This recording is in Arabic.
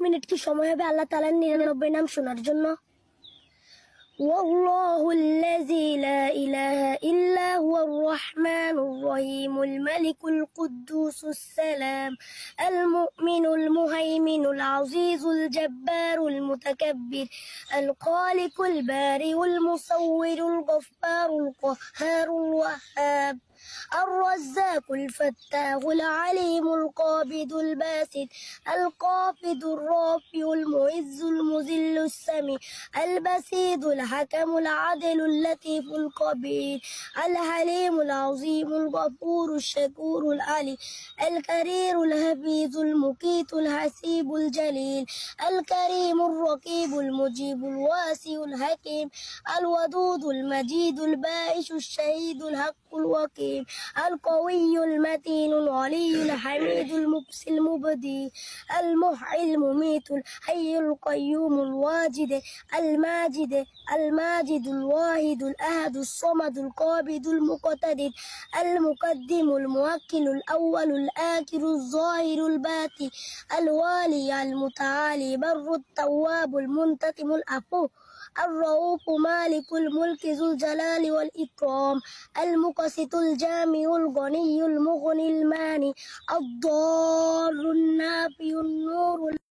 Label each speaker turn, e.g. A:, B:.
A: মিনিট কি সময় হবে আল্লাহ তাআলার 99 নাম শোনার জন্য? والله الذي لا إله إلا هو الرحمن الرحيم الملك القدوس السلام المؤمن المهيمن العزيز الجبار المتكبر الخالق البارئ المصور الغفار القهار الوهاب الرزاق الفتاح العليم القابض الباسط القابض الرافع المعز المذل السميع البسيط الحكم العدل اللطيف الخبير الحليم العظيم الغفور الشكور العلي الكريم الحفيظ المقيت الحسيب الجليل الكريم الرقيب المجيب الواسع الحكيم الودود المجيد البائش الشهيد الحق الوكيل القوي المتين العلي الحميد المبصر المبدي المحيي المميت الحي القيوم الواجد الماجد الواحد الأحد الصمد القابض المقتدر المقدم المؤخر الأول الآخر الظاهر الباطن الوالي المتعالي بر التواب المنتقم العفو الرؤوف مالك الملك ذو الجلال والإكرام المقسط الجامع الغني المغني الماني الضار النافع النور